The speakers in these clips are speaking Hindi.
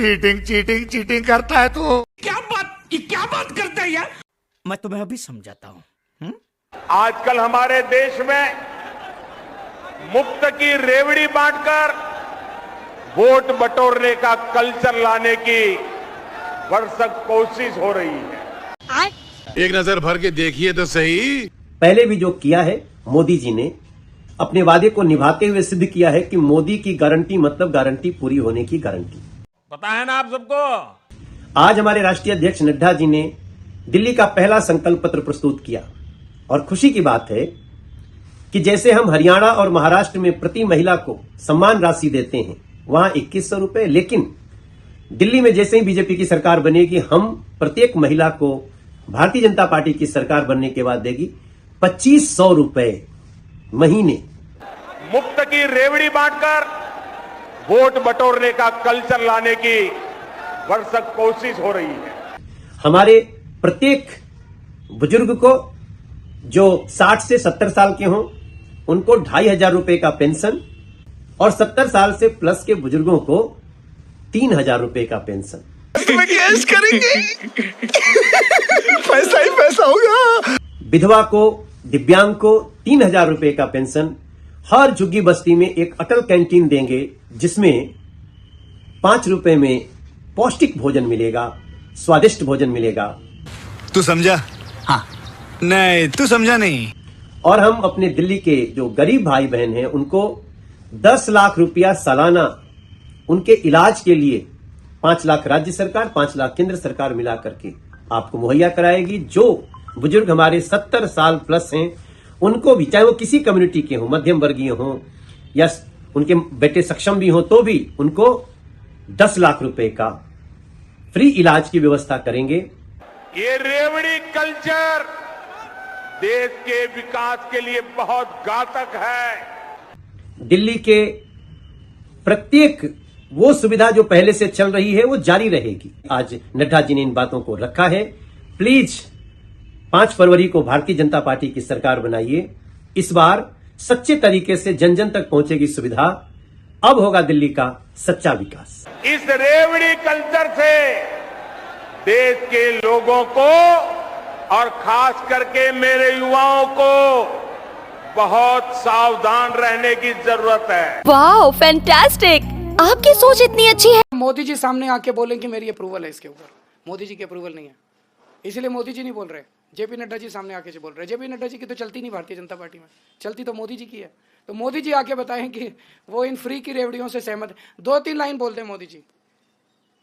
चीटिंग चीटिंग चीटिंग करता है तू। क्या बात करता है यार। मैं तुम्हें अभी समझाता हूँ। आजकल हमारे देश में मुफ्त की रेवड़ी बांटकर वोट बटोरने का कल्चर लाने की भरसक कोशिश हो रही है। एक नजर भर के देखिए तो सही। पहले भी जो किया है मोदी जी ने अपने वादे को निभाते हुए सिद्ध किया है कि मोदी की गारंटी मतलब गारंटी पूरी होने की गारंटी। पता है ना आप सबको। आज हमारे राष्ट्रीय अध्यक्ष नड्डा जी ने दिल्ली का पहला संकल्प पत्र प्रस्तुत किया और खुशी की बात है कि जैसे हम हरियाणा और महाराष्ट्र में प्रति महिला को सम्मान राशि देते हैं वहां 2100 रुपए, लेकिन दिल्ली में जैसे ही बीजेपी की सरकार बनेगी हम प्रत्येक महिला को भारतीय जनता पार्टी की सरकार बनने के बाद देगी 2500 रुपए महीने। मुफ्त की रेवड़ी बांटकर वोट बटोरने का कल्चर लाने की भरसक कोशिश हो रही है। हमारे प्रत्येक बुजुर्ग को जो 60 से 70 साल के हों उनको 2500 रुपए का पेंशन और 70 साल से प्लस के बुजुर्गों को 3000 रुपए का पेंशन। कैश करेंगे पैसा ही पैसा होगा। विधवा को, दिव्यांग को 3000 रुपए का पेंशन। हर झुग्गी बस्ती में एक अटल कैंटीन देंगे जिसमें 5 रुपए में पौष्टिक भोजन मिलेगा, स्वादिष्ट भोजन मिलेगा। तू समझा? हाँ। नहीं तू समझा नहीं। और हम अपने दिल्ली के जो गरीब भाई बहन हैं उनको 10 लाख रुपया सालाना उनके इलाज के लिए 5 लाख राज्य सरकार, 5 लाख केंद्र सरकार मिला करके आपको मुहैया कराएगी। जो बुजुर्ग हमारे 70 साल प्लस हैं उनको भी, चाहे वो किसी कम्युनिटी के हों, मध्यम वर्गीय हों या उनके बेटे सक्षम भी हों, तो भी उनको 10 लाख रुपए का फ्री इलाज की व्यवस्था करेंगे। ये रेवड़ी कल्चर देश के विकास के लिए बहुत घातक है। दिल्ली के प्रत्येक वो सुविधा जो पहले से चल रही है वो जारी रहेगी। आज नड्डा जी ने इन बातों को रखा है। प्लीज 5 फरवरी को भारतीय जनता पार्टी की सरकार बनाइए। इस बार सच्चे तरीके से जन जन तक पहुंचेगी सुविधा। अब होगा दिल्ली का सच्चा विकास। इस रेवड़ी कल्चर से देश के लोगों को और खास करके मेरे युवाओं को बहुत सावधान रहने की जरूरत है। वाओ फैंटास्टिक, आपकी सोच इतनी अच्छी है। मोदी जी सामने आके बोलें कि मेरी अप्रूवल है इसके ऊपर, मोदी जी की अप्रूवल नहीं है, इसलिए मोदी जी नहीं बोल रहे, जेपी नड्डा जी सामने आके बोल रहे। जेपी नड्डा जी की तो चलती नहीं भारतीय जनता पार्टी में, चलती तो मोदी जी की है। तो मोदी जी आके बताएं कि वो इन फ्री की रेवड़ियों से सहमत है। 2-3 लाइन बोलते हैं मोदी जी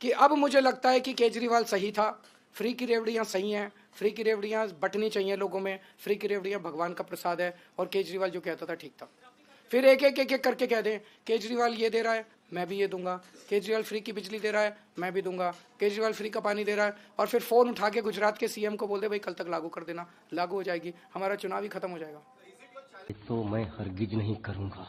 कि अब मुझे लगता है कि केजरीवाल सही था, फ्री की रेवड़ियाँ सही हैं, फ्री की रेवड़ियाँ बंटनी चाहिए लोगों में, फ्री की रेवड़ियाँ भगवान का प्रसाद है और केजरीवाल जो कहता था ठीक था। फिर एक एक करके कह दें केजरीवाल ये दे रहा है मैं भी ये दूंगा, केजरीवाल फ्री की बिजली दे रहा है मैं भी दूंगा, केजरीवाल फ्री का पानी दे रहा है, और फिर फोन उठा के गुजरात के सीएम को बोल दे भाई कल तक लागू कर देना, लागू हो जाएगी, हमारा चुनाव ही खत्म हो जाएगा। तो मैं हरगिज नहीं करूंगा।